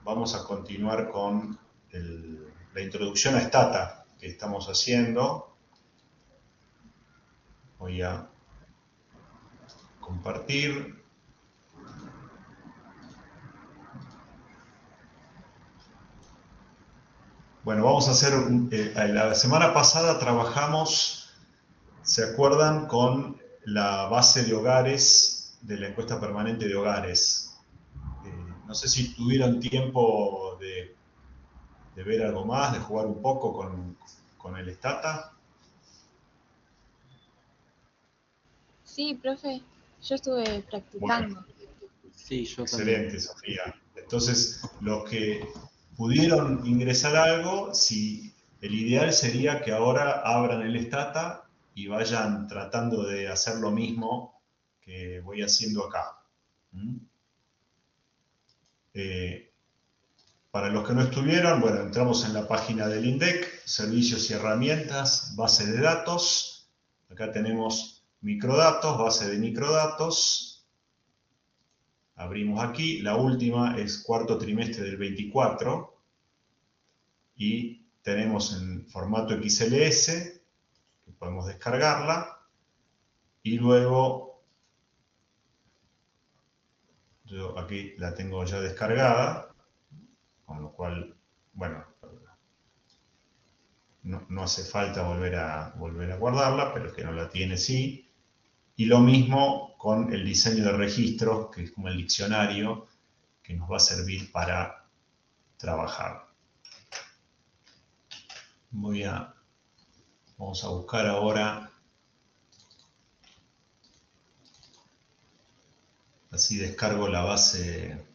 vamos a continuar con la introducción a Stata que estamos haciendo. Voy a compartir. Bueno, vamos a hacer, la semana pasada trabajamos, ¿se acuerdan? Con la base de hogares de la encuesta permanente de hogares. No sé si tuvieron tiempo de ver algo más, de jugar un poco con el Stata. Sí, profe, yo estuve Bueno, practicando. Sí, yo también. excelente, Sofía. Entonces, los que pudieron ingresar algo, si el ideal sería que ahora abran el Stata y vayan tratando de hacer lo mismo que voy haciendo acá. Para los que no estuvieron, bueno, entramos en la página del INDEC, servicios y herramientas, base de datos. Acá tenemos microdatos, base de microdatos. Abrimos aquí, la última es cuarto trimestre del 24 y tenemos en formato XLS, que podemos descargarla, y luego, yo aquí la tengo ya descargada, con lo cual, bueno, no hace falta volver a guardarla, pero el que no la tiene sí. Y lo mismo con el diseño de registros, que es como el diccionario que nos va a servir para trabajar. Vamos a buscar ahora, así descargo la base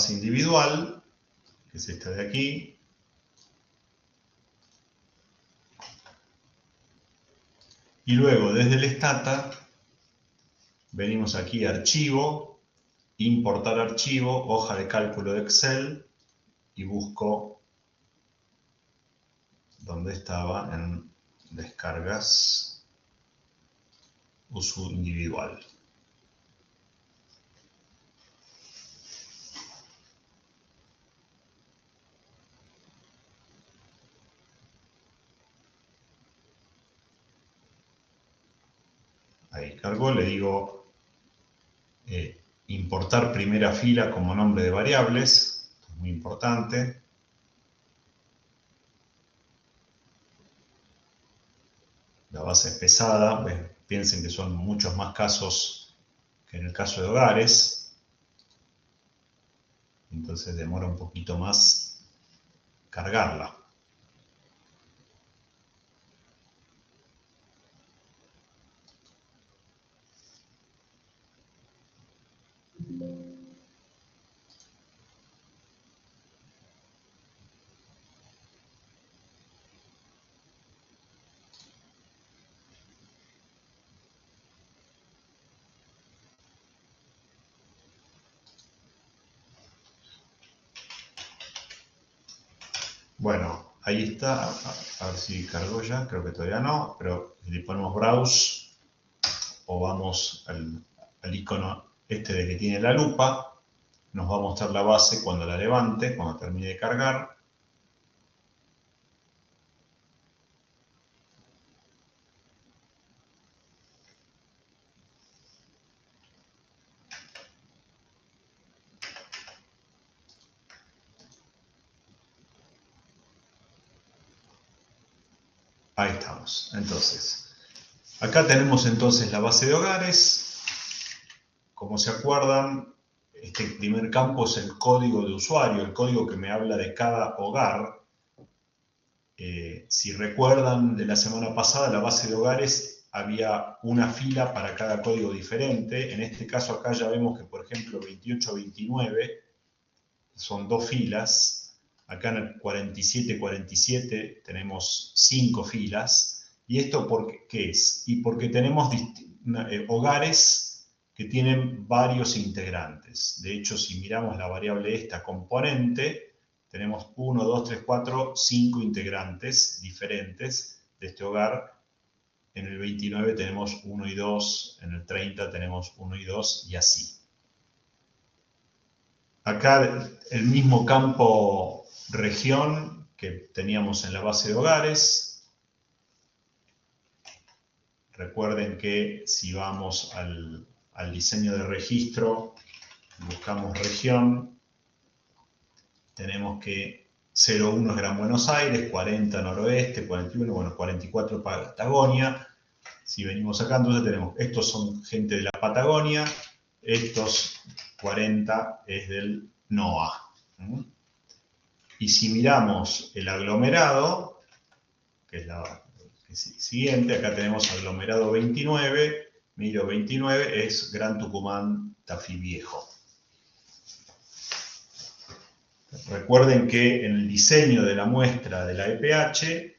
individual, que es esta de aquí. Y luego desde el Stata venimos aquí a Archivo, Importar archivo, hoja de cálculo de Excel, y busco donde estaba en Descargas, uso individual. Ahí cargó, le digo importar primera fila como nombre de variables, esto es muy importante. La base es pesada, piensen que son muchos más casos que en el caso de hogares, entonces demora un poquito más cargarla. Bueno, ahí está, a ver si cargó ya, creo que todavía no, pero si le ponemos Browse o vamos al icono este de que tiene la lupa, nos va a mostrar la base cuando la levante, cuando termine de cargar. Ahí estamos. Entonces, acá tenemos entonces la base de hogares. Como se acuerdan, este primer campo es el código de usuario, el código que me habla de cada hogar. Si recuerdan de la semana pasada, la base de hogares había una fila para cada código diferente. En este caso acá ya vemos que, por ejemplo, 28-29 son dos filas. Acá en el 47-47 tenemos 5 filas. ¿Y esto por qué es? Y porque tenemos hogares que tienen varios integrantes. De hecho, si miramos la variable esta componente, tenemos 1, 2, 3, 4, 5 integrantes diferentes de este hogar en el 29 tenemos 1 y 2, en el 30 tenemos 1 y 2 y así. Acá el mismo campo región que teníamos en la base de hogares. Recuerden que si vamos al diseño de registro, buscamos región, tenemos que 01 es Gran Buenos Aires, 40 Noroeste, 41, bueno, 44 Patagonia. Si venimos acá, entonces tenemos, estos son gente de la Patagonia, estos 40 es del NOA. Y si miramos el aglomerado, que es la siguiente, acá tenemos aglomerado 29, miro 29, es Gran Tucumán, Tafí Viejo. Recuerden que en el diseño de la muestra de la EPH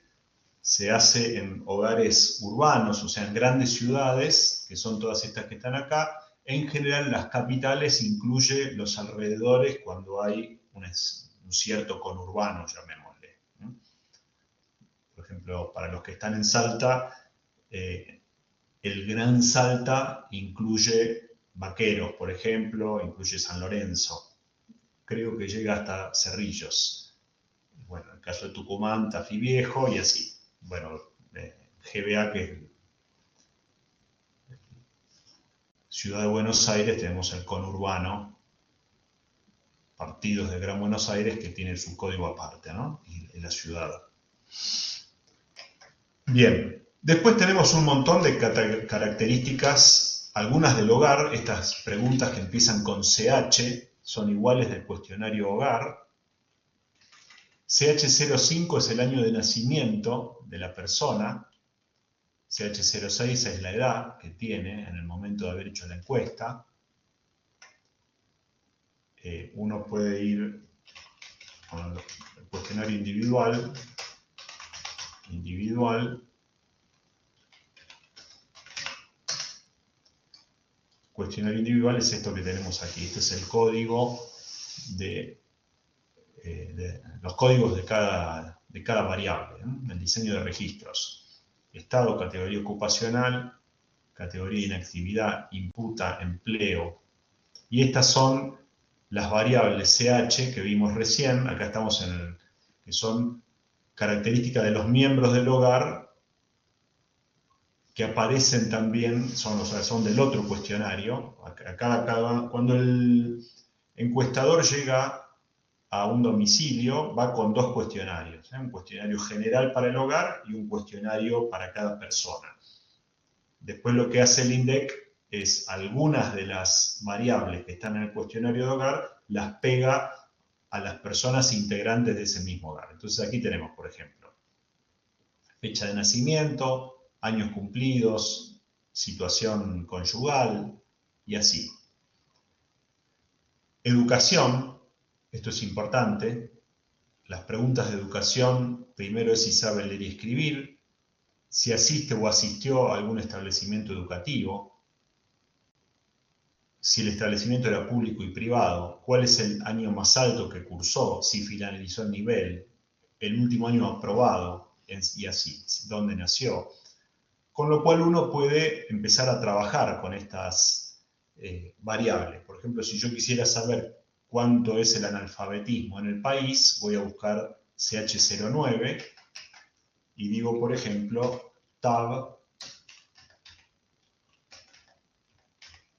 se hace en hogares urbanos, o sea, en grandes ciudades, que son todas estas que están acá. En general, las capitales incluye los alrededores cuando hay un cierto conurbano, llamémosle. Por ejemplo, para los que están en Salta, el Gran Salta incluye Vaqueros, por ejemplo, incluye San Lorenzo. Creo que llega hasta Cerrillos. Bueno, en el caso de Tucumán, Tafí Viejo y así. Bueno, GBA, que es Ciudad de Buenos Aires, tenemos el conurbano, partidos de Gran Buenos Aires que tienen su código aparte, ¿no? Y la ciudad. Bien, después tenemos un montón de características, algunas del hogar, estas preguntas que empiezan con CH, son iguales del cuestionario hogar. CH05 es el año de nacimiento de la persona. CH06 es la edad que tiene en el momento de haber hecho la encuesta. Uno puede ir con el cuestionario individual. Cuestionario individual es esto que tenemos aquí. Este es el código los códigos de cada variable, ¿no? El diseño de registros. Estado, categoría ocupacional, categoría de inactividad, imputa, empleo. Y estas son las variables CH que vimos recién. Acá estamos que son características de los miembros del hogar que aparecen también, son del otro cuestionario. Cuando el encuestador llega a un domicilio, va con dos cuestionarios, un cuestionario general para el hogar y un cuestionario para cada persona. Después lo que hace el INDEC es algunas de las variables que están en el cuestionario de hogar, las pega a las personas integrantes de ese mismo hogar. Entonces aquí tenemos, por ejemplo, fecha de nacimiento, años cumplidos, situación conyugal y así. Educación. Esto es importante. Las preguntas de educación, primero es si sabe leer y escribir, si asiste o asistió a algún establecimiento educativo, si el establecimiento era público y privado, cuál es el año más alto que cursó, si finalizó el nivel, el último año aprobado y así, dónde nació. Con lo cual uno puede empezar a trabajar con estas variables. Por ejemplo, si yo quisiera saber cuánto es el analfabetismo en el país, voy a buscar CH09 y digo, por ejemplo, tab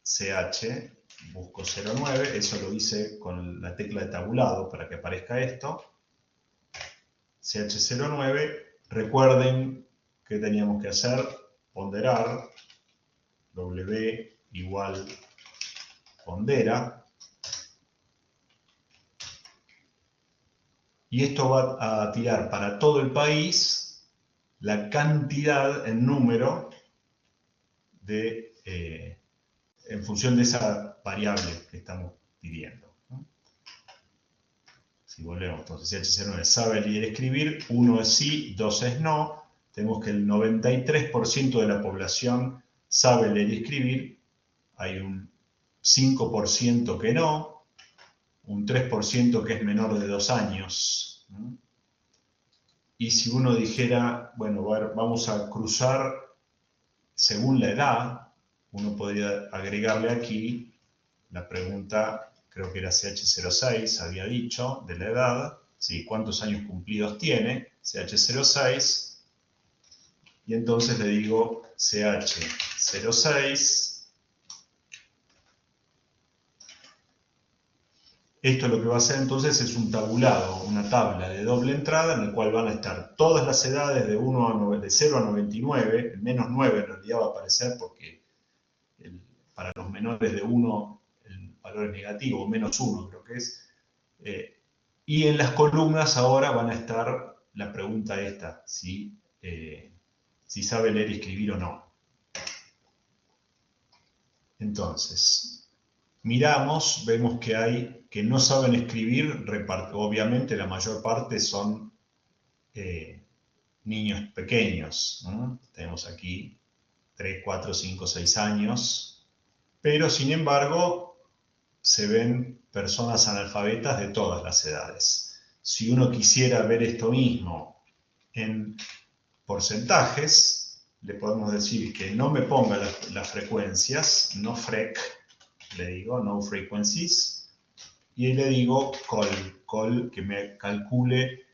CH, busco 09, eso lo hice con la tecla de tabulado para que aparezca esto. CH09, recuerden que teníamos que hacer, ponderar, W igual pondera. Y esto va a tirar para todo el país la cantidad en número en función de esa variable que estamos pidiendo, ¿no? Si volvemos, entonces CH09 sabe leer y escribir, 1 es sí, 2 es no. Tenemos que el 93% de la población sabe leer y escribir. Hay un 5% que no. Un 3% que es menor de 2 años. Y si uno dijera, bueno, vamos a cruzar según la edad, uno podría agregarle aquí la pregunta, creo que era CH06, había dicho, de la edad, ¿sí? ¿Cuántos años cumplidos tiene? CH06, y entonces le digo CH06. Esto lo que va a hacer entonces es un tabulado, una tabla de doble entrada en el cual van a estar todas las edades de 0 a 99, el menos 9 en realidad va a aparecer porque para los menores de 1 el valor es negativo, menos 1 creo que es. Y en las columnas ahora van a estar la pregunta esta, si sabe leer y escribir o no. Entonces, miramos, vemos que hay que no saben escribir, obviamente la mayor parte son niños pequeños, ¿no? Tenemos aquí 3, 4, 5, 6 años, pero sin embargo se ven personas analfabetas de todas las edades. Si uno quisiera ver esto mismo en porcentajes, le podemos decir que no me ponga las frecuencias, no frec, le digo, no frequencies, y ahí le digo col, que me calcule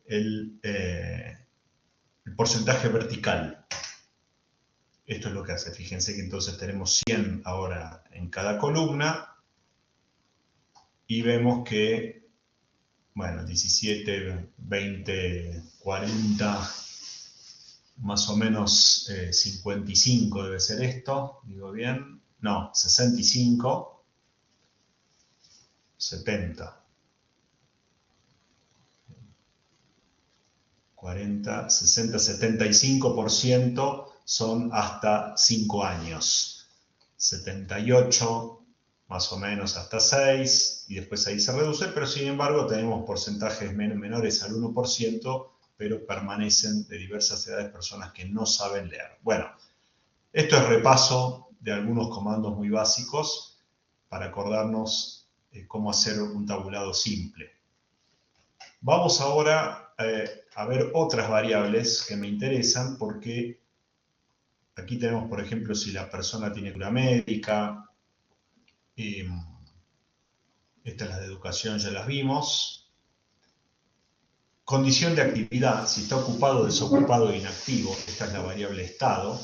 el porcentaje vertical. Esto es lo que hace. Fíjense que entonces tenemos 100 ahora en cada columna y vemos que, bueno, 17, 20, 40, más o menos 55 debe ser esto, digo bien, no, 65, 70, 40, 60, 75% son hasta 5 años, 78 más o menos hasta 6, y después ahí se reduce, pero sin embargo tenemos porcentajes menores al 1%, pero permanecen de diversas edades personas que no saben leer. Bueno, esto es repaso de algunos comandos muy básicos para acordarnos cómo hacer un tabulado simple. Vamos ahora a ver otras variables que me interesan porque aquí tenemos, por ejemplo, si la persona tiene cura médica, estas las de educación ya las vimos. Condición de actividad, si está ocupado, desocupado o inactivo, esta es la variable estado.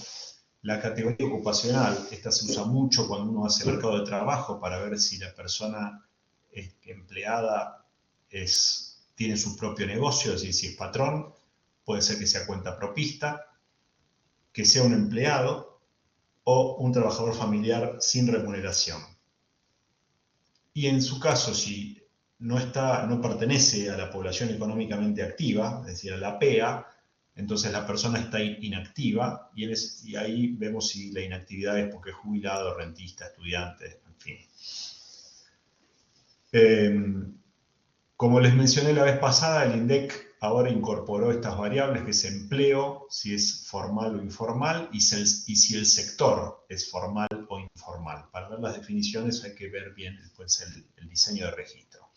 La categoría ocupacional, esta se usa mucho cuando uno hace mercado de trabajo para ver si la persona empleada tiene su propio negocio, es decir, si es patrón, puede ser que sea cuentapropista, que sea un empleado o un trabajador familiar sin remuneración. Y en su caso, si no pertenece a la población económicamente activa, es decir, a la PEA, entonces la persona está inactiva y ahí vemos si la inactividad es porque es jubilado, rentista, estudiante, en fin. Como les mencioné la vez pasada, el INDEC ahora incorporó estas variables, que es empleo, si es formal o informal, y si el sector es formal o informal. Para ver las definiciones hay que ver bien después el diseño de registro.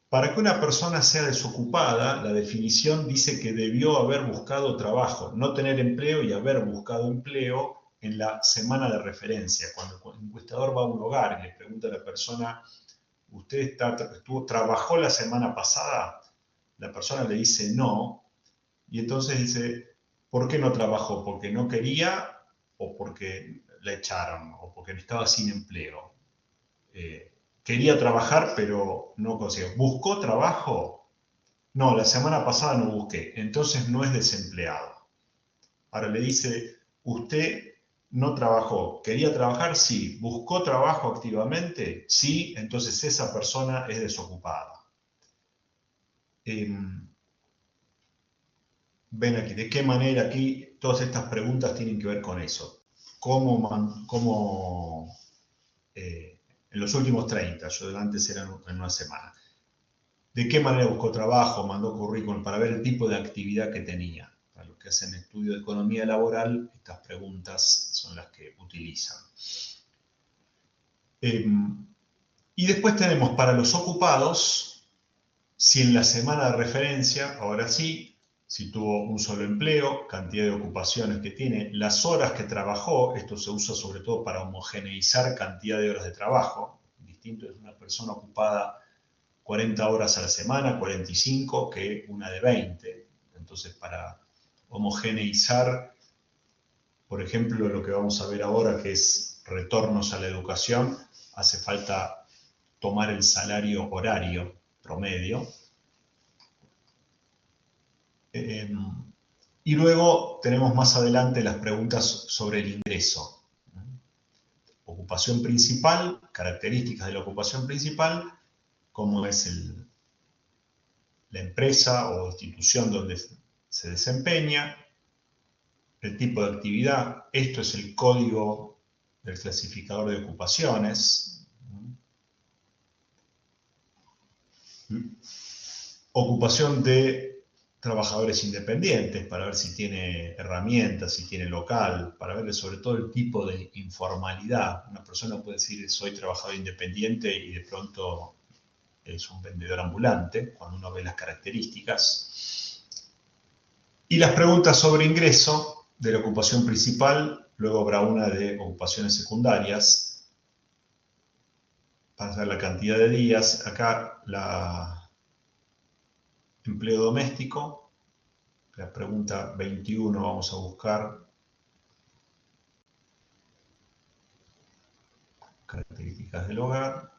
Para que una persona sea desocupada, la definición dice que debió haber buscado trabajo, no tener empleo y haber buscado empleo en la semana de referencia. Cuando el encuestador va a un hogar y le pregunta a la persona, ¿usted trabajó la semana pasada? La persona le dice no, y entonces dice, ¿por qué no trabajó? ¿Porque no quería o porque la echaron o porque estaba sin empleo? Quería trabajar pero no consiguió. ¿Buscó trabajo? No, la semana pasada no busqué, entonces no es desempleado. Ahora le dice, ¿usted no trabajó? ¿Quería trabajar? Sí. ¿Buscó trabajo activamente? Sí. Entonces esa persona es desocupada. Ven aquí, ¿de qué manera aquí todas estas preguntas tienen que ver con eso? ¿Cómo en los últimos 30, yo antes eran en una semana? ¿De qué manera buscó trabajo? ¿Mandó currículum? Para ver el tipo de actividad que tenía. Para los que hacen estudio de economía laboral, estas preguntas son las que utilizan. Y después tenemos para los ocupados, si en la semana de referencia, ahora sí, si tuvo un solo empleo, cantidad de ocupaciones que tiene, las horas que trabajó. Esto se usa sobre todo para homogeneizar cantidad de horas de trabajo. Distinto es una persona ocupada 40 horas a la semana, 45, que una de 20. Entonces, para homogeneizar, por ejemplo, lo que vamos a ver ahora, que es retornos a la educación, hace falta tomar el salario horario promedio. Y luego tenemos más adelante las preguntas sobre el ingreso. Ocupación principal, características de la ocupación principal, cómo es la empresa o institución donde se desempeña, el tipo de actividad. Esto es el código del clasificador de ocupaciones. Ocupación de trabajadores independientes, para ver si tiene herramientas, si tiene local, para ver sobre todo el tipo de informalidad. Una persona puede decir, soy trabajador independiente, y de pronto es un vendedor ambulante, cuando uno ve las características. Y las preguntas sobre ingreso de la ocupación principal. Luego habrá una de ocupaciones secundarias, para saber la cantidad de días. Acá empleo doméstico, la pregunta 21 vamos a buscar características del hogar.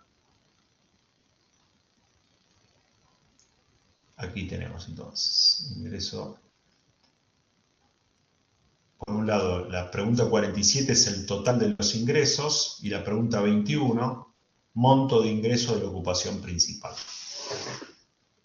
Aquí tenemos entonces ingreso. Por un lado, la pregunta 47 es el total de los ingresos, y la pregunta 21, monto de ingreso de la ocupación principal.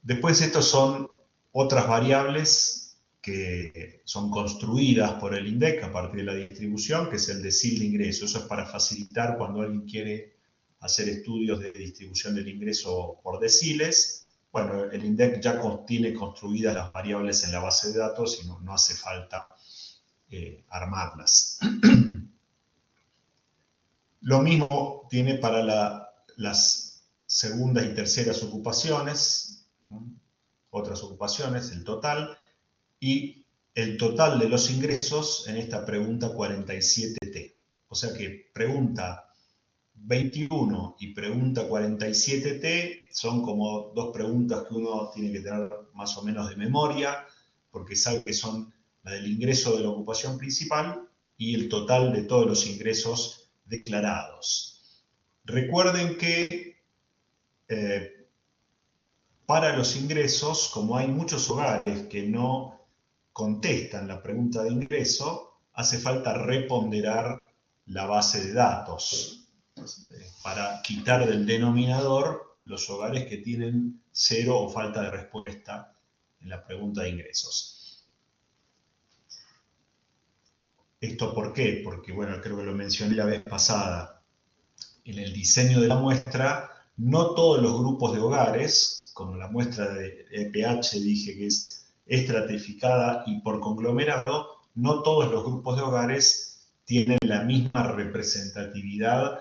Después, estos son otras variables que son construidas por el INDEC a partir de la distribución, que es el decil de ingreso. Eso es para facilitar cuando alguien quiere hacer estudios de distribución del ingreso por deciles. Bueno, el INDEC ya tiene construidas las variables en la base de datos y no hace falta armarlas. Lo mismo tiene para las segundas y terceras ocupaciones, otras ocupaciones, el total, y el total de los ingresos en esta pregunta 47T. O sea que pregunta 21 y pregunta 47T son como dos preguntas que uno tiene que tener más o menos de memoria, porque sabe que son la del ingreso de la ocupación principal y el total de todos los ingresos declarados. Recuerden que para los ingresos, como hay muchos hogares que no contestan la pregunta de ingreso, hace falta reponderar la base de datos para quitar del denominador los hogares que tienen 0 o falta de respuesta en la pregunta de ingresos. ¿Esto por qué? Porque, bueno, creo que lo mencioné la vez pasada. En el diseño de la muestra, no todos los grupos de hogares, como la muestra de EPH dije que es estratificada y por conglomerado, no todos los grupos de hogares tienen la misma representatividad.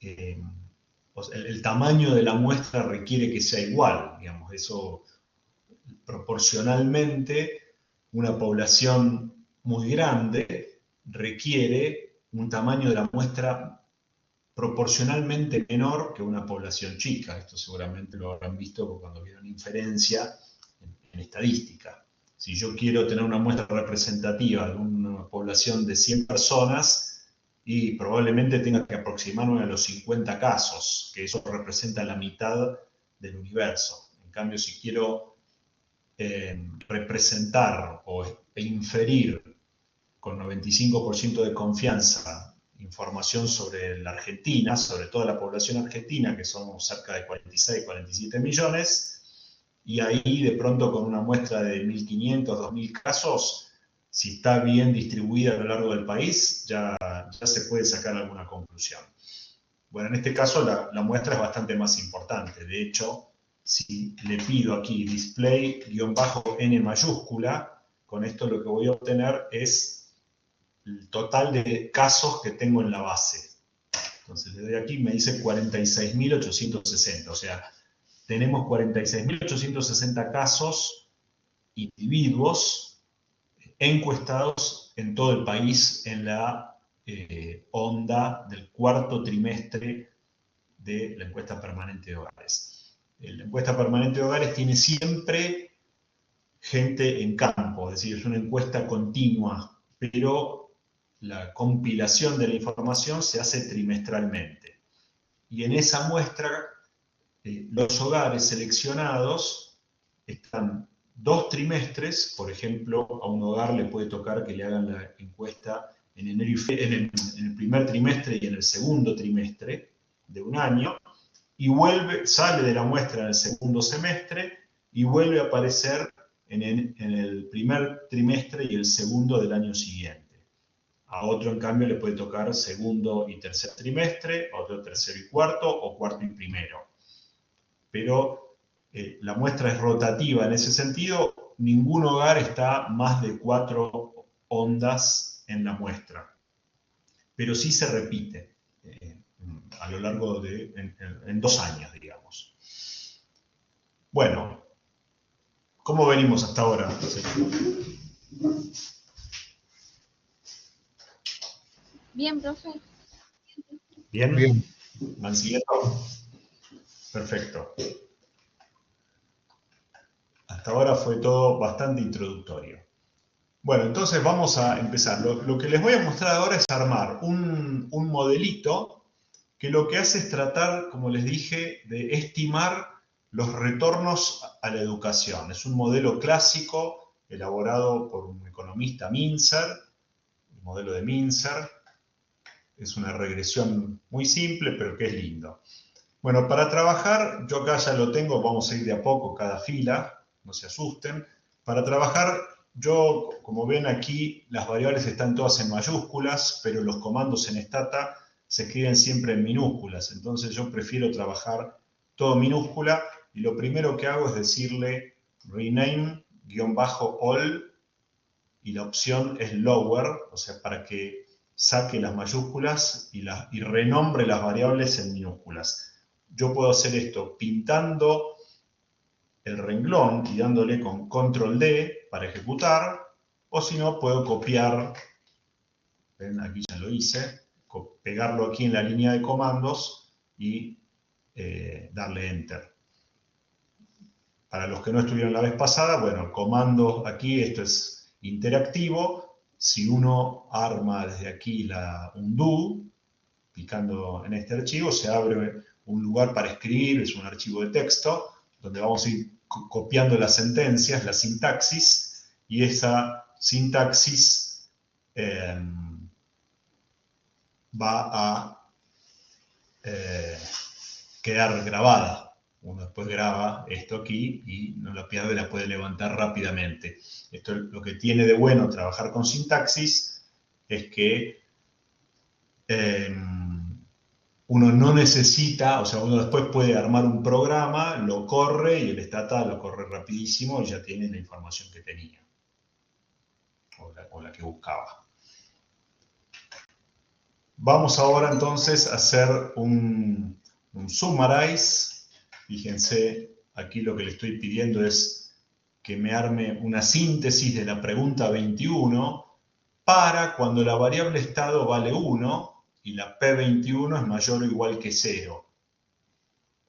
El tamaño de la muestra requiere que sea igual, digamos, eso proporcionalmente. Una población muy grande requiere un tamaño de la muestra proporcionalmente menor que una población chica. Esto seguramente lo habrán visto cuando vieron inferencia en estadística. Si yo quiero tener una muestra representativa de una población de 100 personas, y probablemente tenga que aproximarme a los 50 casos, que eso representa la mitad del universo. En cambio, si quiero representar e inferir con 95% de confianza información sobre la Argentina, sobre toda la población argentina, que somos cerca de 46, 47 millones, y ahí de pronto con una muestra de 1.500, 2.000 casos, si está bien distribuida a lo largo del país, ya se puede sacar alguna conclusión. Bueno, en este caso la muestra es bastante más importante. De hecho, si le pido aquí display-n mayúscula, con esto lo que voy a obtener es el total de casos que tengo en la base. Entonces le doy aquí y me dice 46.860. O sea, tenemos 46.860 casos individuos encuestados en todo el país en la onda del cuarto trimestre de la encuesta permanente de hogares. La encuesta permanente de hogares tiene siempre gente en campo, es decir, es una encuesta continua, pero la compilación de la información se hace trimestralmente. Y en esa muestra, los hogares seleccionados están 2 trimestres. Por ejemplo, a un hogar le puede tocar que le hagan la encuesta en el primer trimestre y en el segundo trimestre de un año, y sale de la muestra en el segundo semestre y vuelve a aparecer en el primer trimestre y el segundo del año siguiente. A otro, en cambio, le puede tocar segundo y tercer trimestre, a otro tercero y cuarto, o cuarto y primero. Pero la muestra es rotativa en ese sentido. Ningún hogar está más de 4 ondas en la muestra, pero sí se repite a lo largo en 2 años, digamos. Bueno, ¿cómo venimos hasta ahora? Bien, profe. ¿Bien? Bien. ¿Van siguiendo? Perfecto. Hasta ahora fue todo bastante introductorio. Bueno, entonces vamos a empezar. Lo que les voy a mostrar ahora es armar un modelito que lo que hace es tratar, como les dije, de estimar los retornos a la educación. Es un modelo clásico elaborado por un economista, Mincer, el modelo de Mincer. Es una regresión muy simple, pero que es lindo. Bueno, para trabajar, yo acá ya lo tengo, vamos a ir de a poco cada fila, no se asusten. Para trabajar, yo, como ven aquí, las variables están todas en mayúsculas, pero los comandos en Stata se escriben siempre en minúsculas. Entonces yo prefiero trabajar todo minúscula, y lo primero que hago es decirle rename-all, y la opción es lower, o sea, para que saque las mayúsculas y renombre las variables en minúsculas. Yo puedo hacer esto pintando el renglón y dándole con control D para ejecutar, o si no, puedo copiar, ven, aquí ya lo hice, pegarlo aquí en la línea de comandos y darle Enter. Para los que no estuvieron la vez pasada, bueno, comando aquí, esto es interactivo. Si uno arma desde aquí un do, picando en este archivo, se abre un lugar para escribir, es un archivo de texto, donde vamos a ir copiando las sentencias, la sintaxis, y esa sintaxis va a quedar grabada. Uno después graba esto aquí y no la pierde, la puede levantar rápidamente. Esto, lo que tiene de bueno trabajar con sintaxis es que uno no necesita, o sea, uno después puede armar un programa, lo corre y el Stata lo corre rapidísimo y ya tiene la información que tenía, o la que buscaba. Vamos ahora entonces a hacer un summarize. Fíjense, aquí lo que le estoy pidiendo es que me arme una síntesis de la pregunta 21 para cuando la variable estado vale 1 y la P21 es mayor o igual que 0.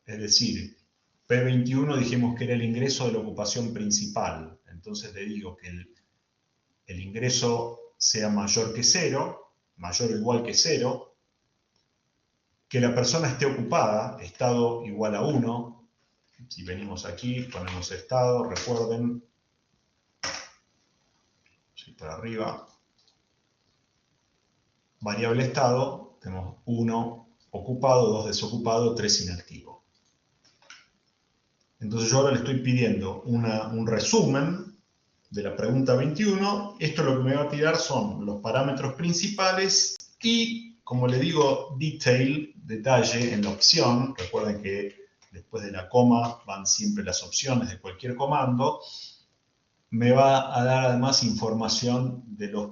Es decir, P21 dijimos que era el ingreso de la ocupación principal. Entonces le digo que el ingreso sea mayor que 0, mayor o igual que 0, que la persona esté ocupada, estado igual a 1. Si venimos aquí, ponemos estado, recuerden, para arriba, variable estado, tenemos 1 ocupado, 2 desocupado, 3 inactivo. Entonces yo ahora le estoy pidiendo un resumen de la pregunta 21. Esto lo que me va a tirar son los parámetros principales y, como le digo, detalle en la opción. Recuerden que después de la coma van siempre las opciones de cualquier comando. Me va a dar además información de los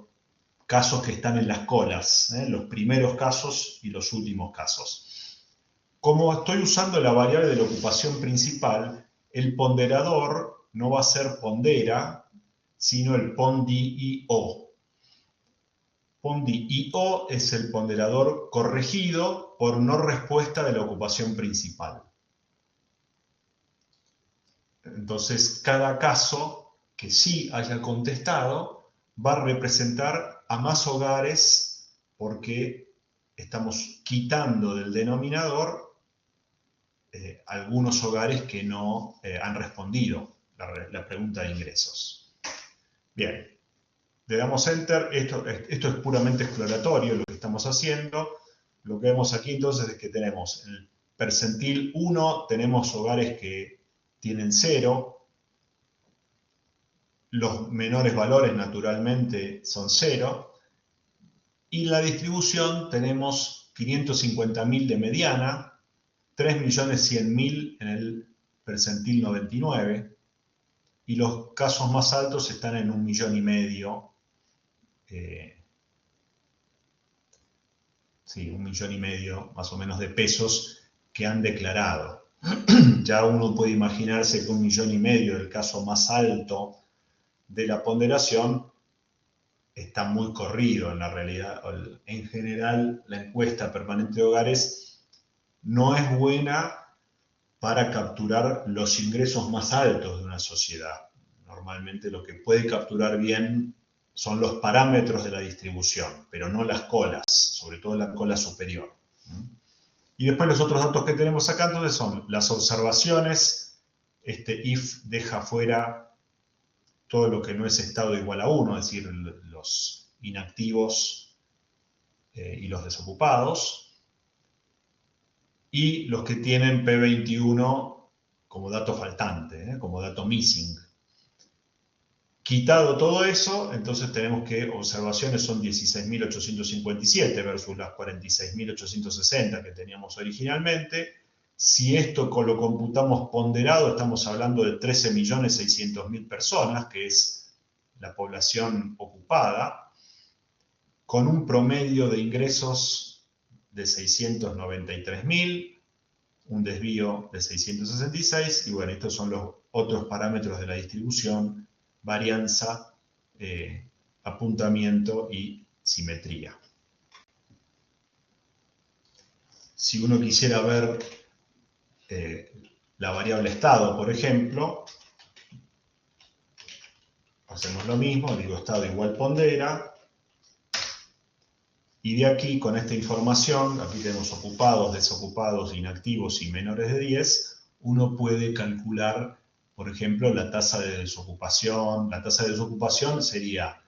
casos que están en las colas, los primeros casos y los últimos casos. Como estoy usando la variable de la ocupación principal, el ponderador no va a ser pondera, sino el PON-DIO. PON-DIO es el ponderador corregido por no respuesta de la ocupación principal. Entonces, cada caso que sí haya contestado va a representar a más hogares porque estamos quitando del denominador algunos hogares que no han respondido la pregunta de ingresos. Bien, le damos Enter. Esto es puramente exploratorio lo que estamos haciendo. Lo que vemos aquí entonces es que tenemos en el percentil 1, tenemos hogares que tienen 0. Los menores valores naturalmente son 0. Y la distribución tenemos 550.000 de mediana, 3.100.000 en el percentil 99, y los casos más altos están en 1,5 millones. Sí, 1,5 millones más o menos de pesos que han declarado. Ya uno puede imaginarse que 1,5 millones, el caso más alto de la ponderación, está muy corrido en la realidad. En general, la encuesta permanente de hogares no es buena para capturar los ingresos más altos de una sociedad. Normalmente lo que puede capturar bien son los parámetros de la distribución, pero no las colas, sobre todo la cola superior. Y después los otros datos que tenemos acá entonces son las observaciones. Este if deja fuera todo lo que no es estado igual a 1, es decir, los inactivos y los desocupados. Y los que tienen P21 como dato faltante, como dato missing. Quitado todo eso, entonces tenemos que observaciones son 16.857 versus las 46.860 que teníamos originalmente. Si esto lo computamos ponderado, estamos hablando de 13.600.000 personas, que es la población ocupada, con un promedio de ingresos de 693.000, un desvío de 666, y bueno, estos son los otros parámetros de la distribución: varianza, apuntamiento y simetría. Si uno quisiera ver la variable estado, por ejemplo, hacemos lo mismo, digo estado igual pondera. Y de aquí, con esta información, aquí tenemos ocupados, desocupados, inactivos y menores de 10, uno puede calcular, por ejemplo, la tasa de desocupación. La tasa de desocupación sería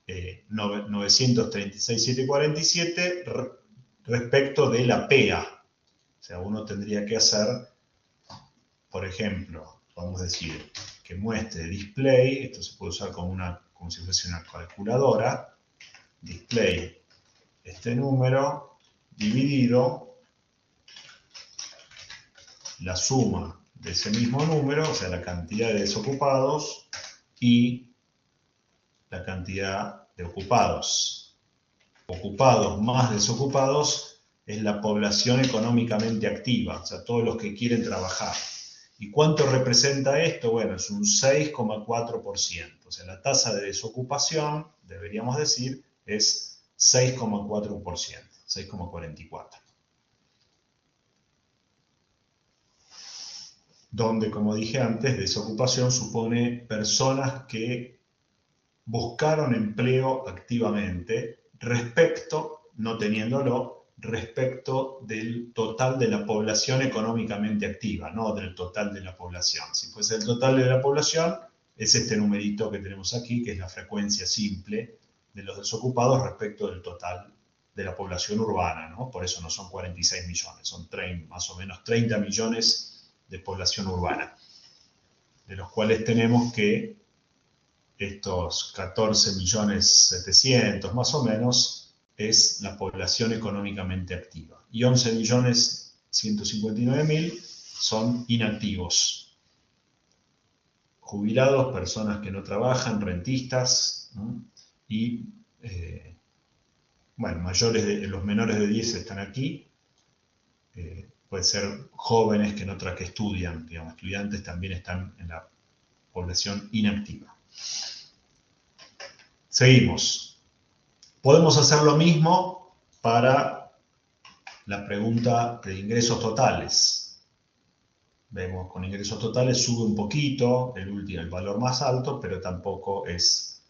936.747 respecto de la PEA. O sea, uno tendría que hacer, por ejemplo, vamos a decir, que muestre display. Esto se puede usar como si fuese una calculadora. Display este número dividido la suma de ese mismo número, o sea, la cantidad de desocupados y la cantidad de ocupados. Ocupados más desocupados es la población económicamente activa, o sea, todos los que quieren trabajar. ¿Y cuánto representa esto? Bueno, es un 6,4%. O sea, la tasa de desocupación, deberíamos decir, es 6,4%, 6,44%. Donde, como dije antes, desocupación supone personas que buscaron empleo activamente respecto, no teniéndolo, respecto del total de la población económicamente activa, no del total de la población. Si fuese el total de la población, es este numerito que tenemos aquí, que es la frecuencia simple de los desocupados respecto del total de la población urbana, ¿no? Por eso no son 46 millones, son más o menos 30 millones de población urbana, de los cuales tenemos que estos 14.700.000 más o menos es la población económicamente activa, y 11.159.000 son inactivos, jubilados, personas que no trabajan, rentistas, ¿no? Y, bueno, los menores de 10 están aquí. Puede ser jóvenes que estudian, digamos, estudiantes también están en la población inactiva. Seguimos. Podemos hacer lo mismo para la pregunta de ingresos totales. Vemos con ingresos totales sube un poquito el valor más alto, pero tampoco es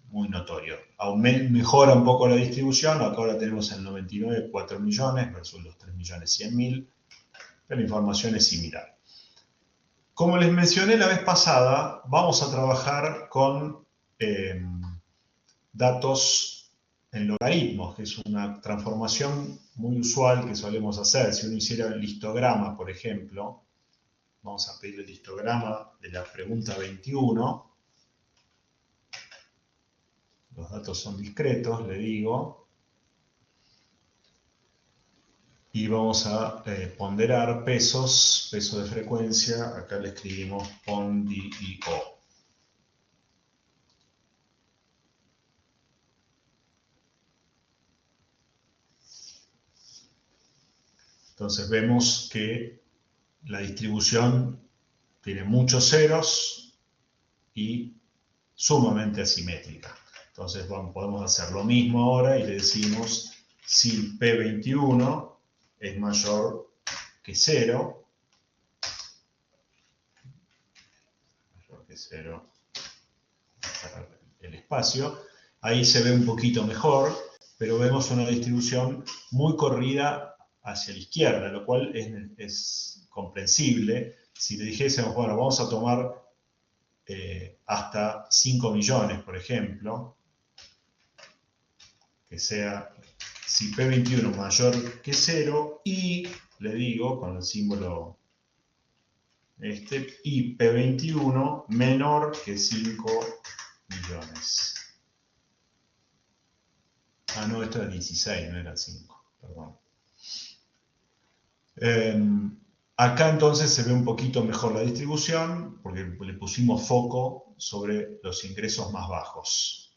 muy notorio. Mejora un poco la distribución, acá ahora tenemos el 99,4 millones versus los 3.100.000, pero la información es similar. Como les mencioné la vez pasada, vamos a trabajar con datos en logaritmos, que es una transformación muy usual que solemos hacer. Si uno hiciera el histograma, por ejemplo, vamos a pedir el histograma de la pregunta 21. Los datos son discretos, le digo. Y vamos a ponderar pesos, peso de frecuencia. Acá le escribimos PON-DIO. Entonces vemos que la distribución tiene muchos ceros y sumamente asimétrica. Entonces podemos hacer lo mismo ahora y le decimos si P21 es mayor que 0, el espacio, ahí se ve un poquito mejor, pero vemos una distribución muy corrida hacia la izquierda, lo cual es comprensible. Si le dijésemos, bueno, vamos a tomar hasta 5 millones, por ejemplo, que sea si P21 mayor que 0 y, le digo, con el símbolo y P21 menor que 5 millones. Ah, no, esto era 16, no era 5, perdón. Acá entonces se ve un poquito mejor la distribución, porque le pusimos foco sobre los ingresos más bajos.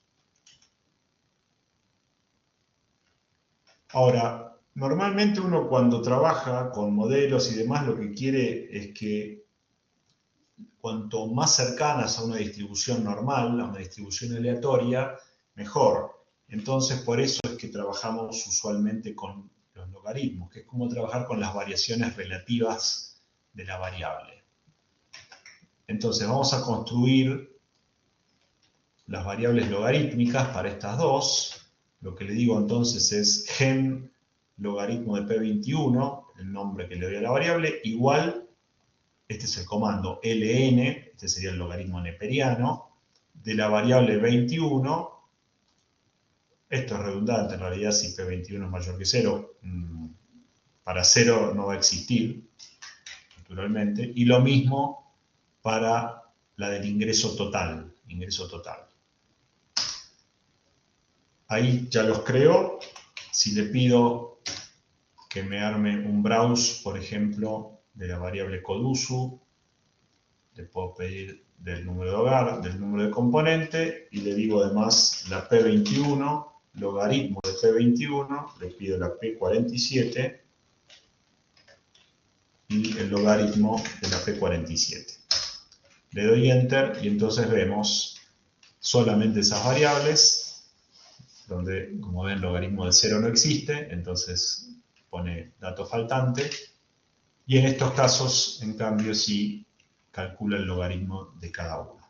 Ahora, normalmente uno cuando trabaja con modelos y demás, lo que quiere es que cuanto más cercanas a una distribución normal, a una distribución aleatoria, mejor. Entonces, por eso es que trabajamos usualmente con los logaritmos, que es como trabajar con las variaciones relativas de la variable. Entonces, vamos a construir las variables logarítmicas para estas dos. Lo que le digo entonces es gen logaritmo de P21, el nombre que le doy a la variable, igual, este es el comando ln, este sería el logaritmo neperiano, de la variable 21. Esto es redundante, en realidad si P21 es mayor que 0, para 0 no va a existir, naturalmente, y lo mismo para la del ingreso total, Ahí ya los creo. Si le pido que me arme un browse, por ejemplo, de la variable codusu, le puedo pedir del número de hogar, del número de componente, y le digo además la P21, logaritmo de P21, le pido la P47 y el logaritmo de la P47. Le doy Enter y entonces vemos solamente esas variables, donde, como ven, el logaritmo de 0 no existe, entonces pone dato faltante. Y en estos casos, en cambio, sí calcula el logaritmo de cada uno.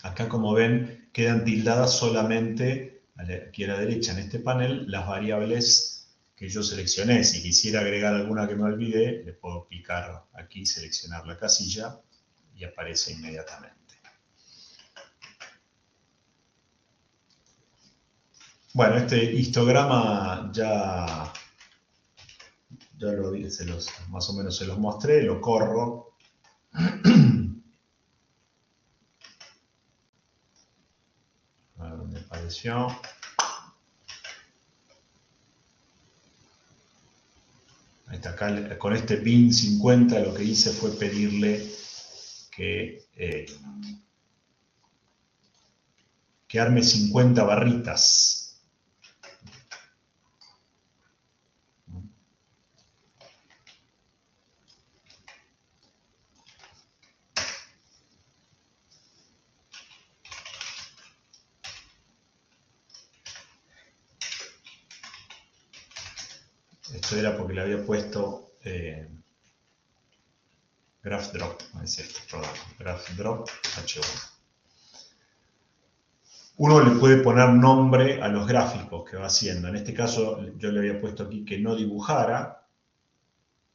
Acá, como ven, quedan tildadas solamente, aquí a la derecha en este panel, las variables que yo seleccioné. Si quisiera agregar alguna que me olvidé, le puedo picar aquí, seleccionar la casilla y aparece inmediatamente. Bueno, este histograma ya más o menos se los mostré, lo corro. A ver dónde apareció. Ahí está, acá con este pin 50 lo que hice fue pedirle que arme 50 barritas. eso era porque le había puesto graph drop, es este programa, graph drop H1. Uno le puede poner nombre a los gráficos que va haciendo. En este caso yo le había puesto aquí que no dibujara,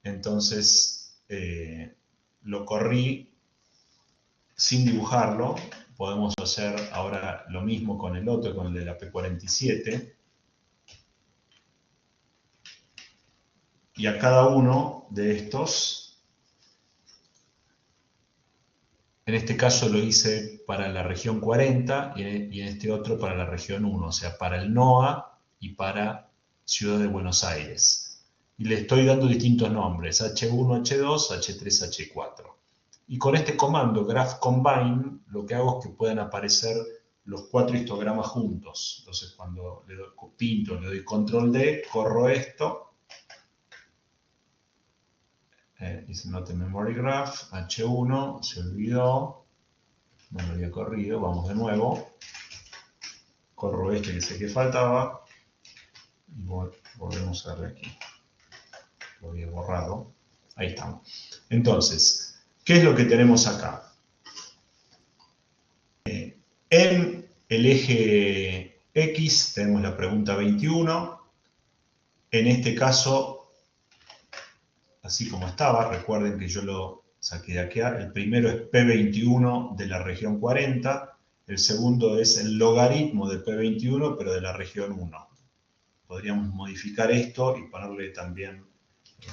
entonces lo corrí sin dibujarlo. Podemos hacer ahora lo mismo con el otro, con el de la P47. Y a cada uno de estos, en este caso lo hice para la región 40 y en este otro para la región 1, o sea, para el NOA y para Ciudad de Buenos Aires. Y le estoy dando distintos nombres, H1, H2, H3, H4. Y con este comando, graph combine, lo que hago es que puedan aparecer los 4 histogramas juntos. Entonces, cuando le doy, pinto, le doy control D, corro esto. Is not a memory graph, H1, se olvidó, no lo había corrido, vamos de nuevo. Corro este que sé que faltaba. Y volvemos a darle aquí. Lo había borrado. Ahí estamos. Entonces, ¿qué es lo que tenemos acá? En el eje X tenemos la pregunta 21. En este caso, así como estaba, recuerden que yo lo saqué de aquí. El primero es P21 de la región 40. El segundo es el logaritmo de P21, pero de la región 1. Podríamos modificar esto y ponerle también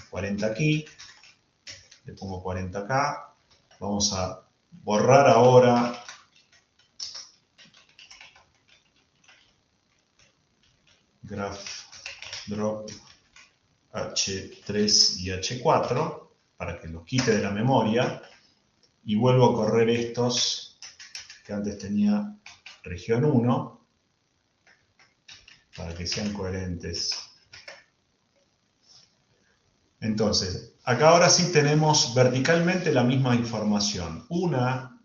40 aquí. Le pongo 40 acá. Vamos a borrar ahora graph drop H3 y H4 para que los quite de la memoria y vuelvo a correr estos que antes tenía región 1 para que sean coherentes. Entonces, acá ahora sí tenemos verticalmente la misma información. Una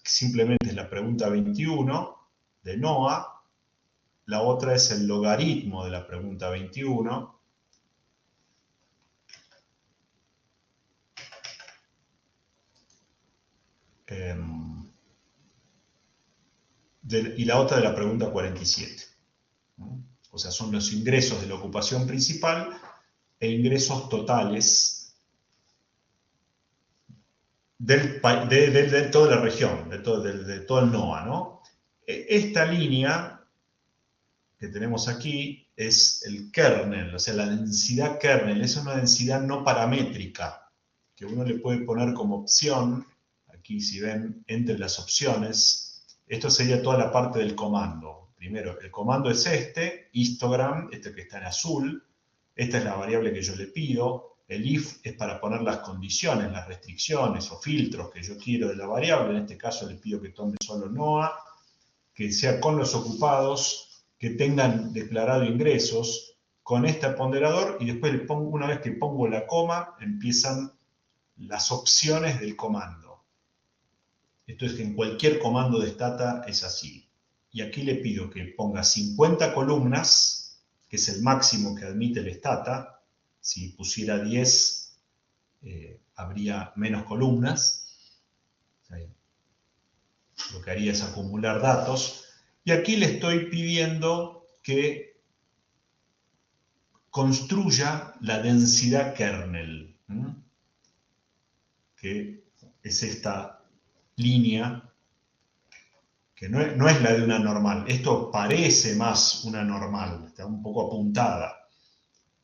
simplemente es la pregunta 21 de NOA. La otra es el logaritmo de la pregunta 21. Y la otra de la pregunta 47. O sea, son los ingresos de la ocupación principal e ingresos totales de toda la región, de todo el NOA, ¿no? Esta línea que tenemos aquí es el kernel, o sea, la densidad kernel, es una densidad no paramétrica, que uno le puede poner como opción, aquí si ven, entre las opciones, esto sería toda la parte del comando. Primero, el comando es este, histogram, este que está en azul, esta es la variable que yo le pido, el if es para poner las condiciones, las restricciones o filtros que yo quiero de la variable, en este caso le pido que tome solo NOA, que sea con los ocupados, que tengan declarado ingresos con este ponderador y después le pongo, una vez que pongo la coma, empiezan las opciones del comando. Esto es que en cualquier comando de Stata es así. Y aquí le pido que ponga 50 columnas, que es el máximo que admite el Stata. Si pusiera 10, habría menos columnas. Lo que haría es acumular datos. Y aquí le estoy pidiendo que construya la densidad kernel, que es esta línea, que no es la de una normal. Esto parece más una normal, está un poco apuntada.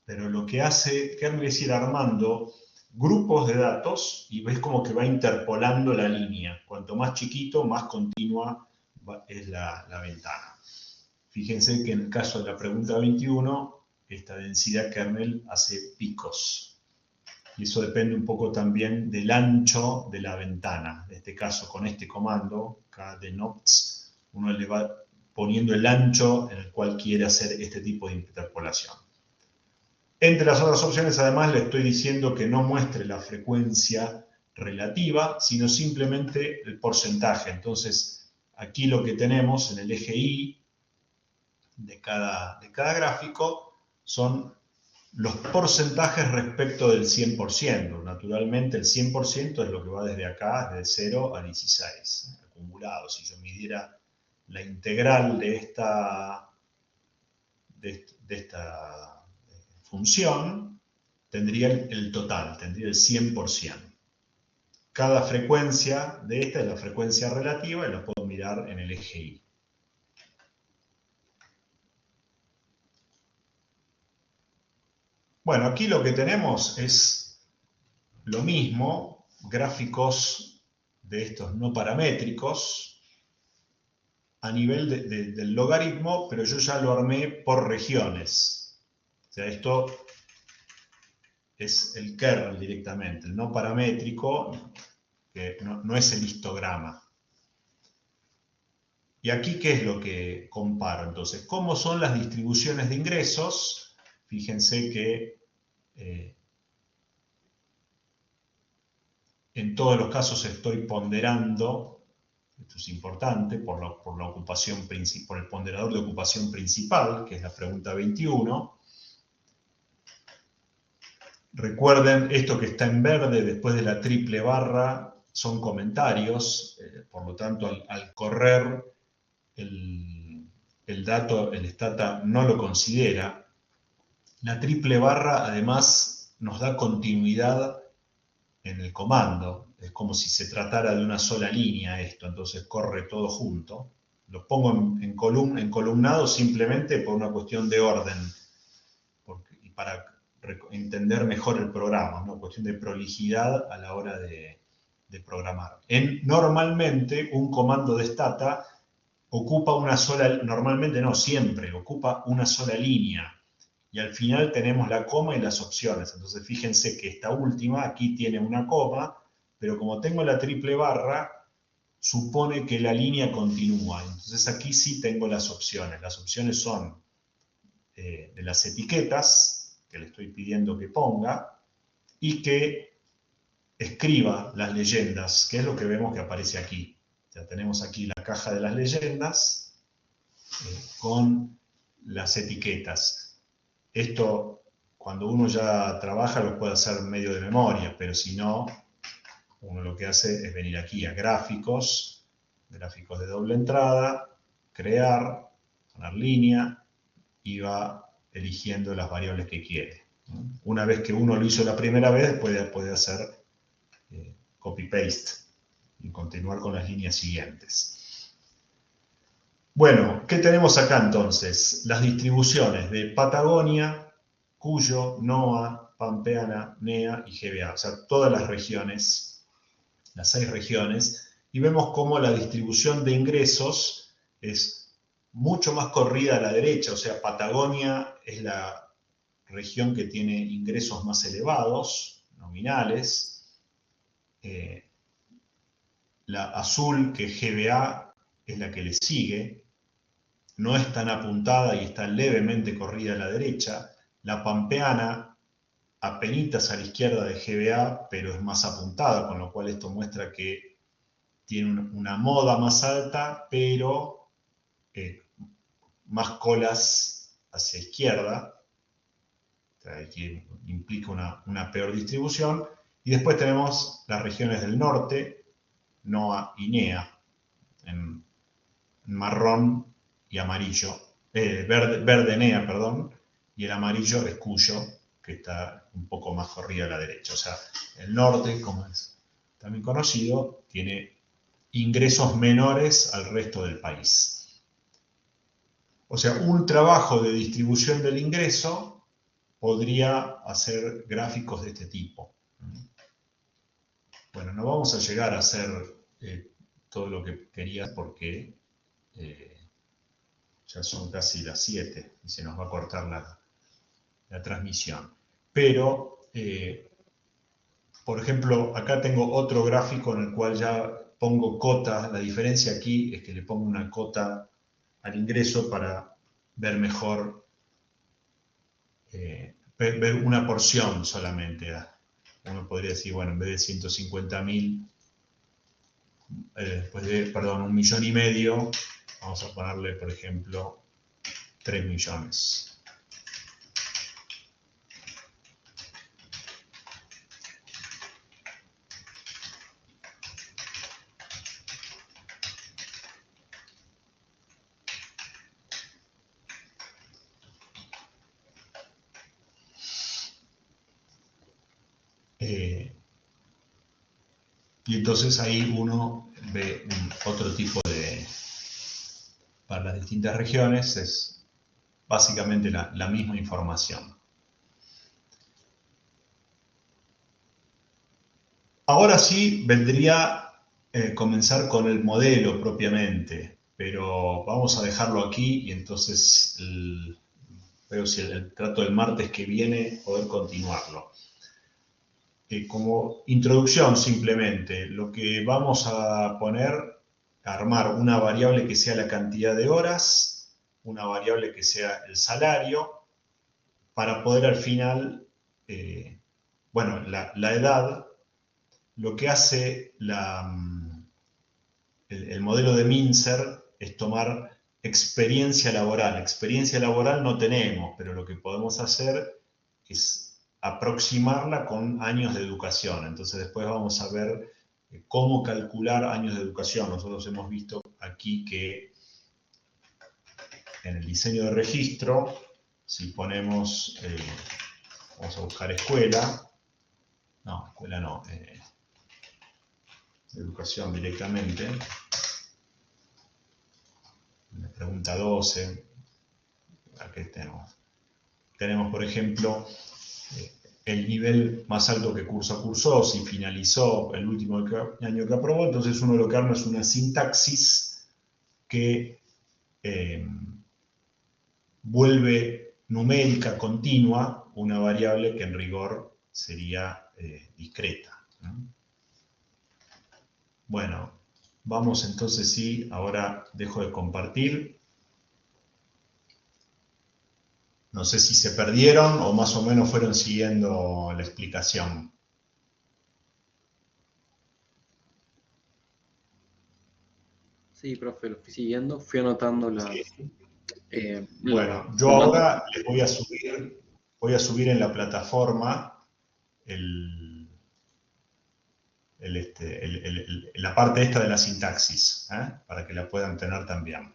Pero lo que hace kernel es ir armando grupos de datos y ves como que va interpolando la línea. Cuanto más chiquito, más continua es la ventana. Fíjense que en el caso de la pregunta 21, esta densidad kernel hace picos. Y eso depende un poco también del ancho de la ventana. En este caso, con este comando, kdnops, uno le va poniendo el ancho en el cual quiere hacer este tipo de interpolación. Entre las otras opciones, además, le estoy diciendo que no muestre la frecuencia relativa, sino simplemente el porcentaje. Entonces, aquí lo que tenemos en el eje Y de cada gráfico son los porcentajes respecto del 100%. Naturalmente el 100% es lo que va desde acá, desde 0 a 16, acumulado. Si yo midiera la integral de esta función, tendría el total, tendría el 100%. Cada frecuencia de esta es la frecuencia relativa y la puedo mirar en el eje Y. Bueno, aquí lo que tenemos es lo mismo, gráficos de estos no paramétricos a nivel del logaritmo, pero yo ya lo armé por regiones. O sea, esto es el kernel directamente, el no paramétrico, que no es el histograma. Y aquí, ¿qué es lo que comparo? Entonces, ¿cómo son las distribuciones de ingresos? Fíjense que en todos los casos estoy ponderando, esto es importante, por la ocupación por el ponderador de ocupación principal, que es la pregunta 21. Recuerden, esto que está en verde después de la triple barra son comentarios, por lo tanto al correr el dato, el stata no lo considera. La triple barra además nos da continuidad en el comando, es como si se tratara de una sola línea esto, entonces corre todo junto. Lo pongo en columnado simplemente por una cuestión de orden, y para entender mejor el programa, una cuestión de prolijidad a la hora de programar. Normalmente un comando de stata ocupa una sola, normalmente no, siempre, ocupa una sola línea. Y al final tenemos la coma y las opciones. Entonces fíjense que esta última aquí tiene una coma, pero como tengo la triple barra, supone que la línea continúa. Entonces aquí sí tengo las opciones. Las opciones son de las etiquetas, que le estoy pidiendo que ponga, y que escriba las leyendas, que es lo que vemos que aparece aquí. Ya tenemos aquí la caja de las leyendas con las etiquetas. Esto, cuando uno ya trabaja, lo puede hacer medio de memoria, pero si no, uno lo que hace es venir aquí a gráficos, gráficos de doble entrada, crear, poner línea, y va eligiendo las variables que quiere. Una vez que uno lo hizo la primera vez, puede hacer copy-paste y continuar con las líneas siguientes. Bueno, ¿qué tenemos acá entonces? Las distribuciones de Patagonia, Cuyo, NOA, Pampeana, NEA y GBA. O sea, todas las regiones, las 6 regiones, y vemos cómo la distribución de ingresos es mucho más corrida a la derecha. O sea, Patagonia es la región que tiene ingresos más elevados, nominales. La azul, que es GBA, es la que le sigue. No es tan apuntada y está levemente corrida a la derecha. La pampeana, apenitas a la izquierda de GBA, pero es más apuntada, con lo cual esto muestra que tiene una moda más alta, pero más colas hacia izquierda, que implica una peor distribución. Y después tenemos las regiones del norte, NOA y NEA, en marrón y amarillo, verde NEA, perdón, y el amarillo es Cuyo, que está un poco más corrida a la derecha. O sea, el norte, como es también conocido, tiene ingresos menores al resto del país. O sea, un trabajo de distribución del ingreso podría hacer gráficos de este tipo. Bueno, no vamos a llegar a hacer todo lo que quería porque ya son casi las 7 y se nos va a cortar la transmisión. Pero, por ejemplo, acá tengo otro gráfico en el cual ya pongo cota. La diferencia aquí es que le pongo una cota al ingreso para ver mejor, ver una porción solamente. Uno podría decir, bueno, en vez de 150.000, perdón, 1,5 millones, vamos a ponerle, por ejemplo, 3 millones. Y entonces ahí uno ve otro tipo de... Para las distintas regiones es básicamente la misma información. Ahora sí vendría comenzar con el modelo propiamente, pero vamos a dejarlo aquí y entonces veo si trato del martes que viene poder continuarlo. Como introducción simplemente, lo que vamos a poner, armar una variable que sea la cantidad de horas, una variable que sea el salario, para poder al final, bueno, la edad, lo que hace el modelo de Mincer es tomar experiencia laboral. Experiencia laboral no tenemos, pero lo que podemos hacer es aproximarla con años de educación. Entonces después vamos a ver cómo calcular años de educación. Nosotros hemos visto aquí que en el diseño de registro, si ponemos, vamos a buscar escuela no, educación directamente, la pregunta 12, aquí tenemos por ejemplo, el nivel más alto que cursó, si finalizó el último año que aprobó, entonces uno lo que arma es una sintaxis que vuelve numérica continua una variable que en rigor sería discreta, ¿no? Bueno, vamos entonces sí, ahora dejo de compartir. No sé si se perdieron o más o menos fueron siguiendo la explicación. Sí, profe, lo fui siguiendo, fui anotando las... Bueno, yo ahora les voy a subir en la plataforma la parte esta de la sintaxis, para que la puedan tener también.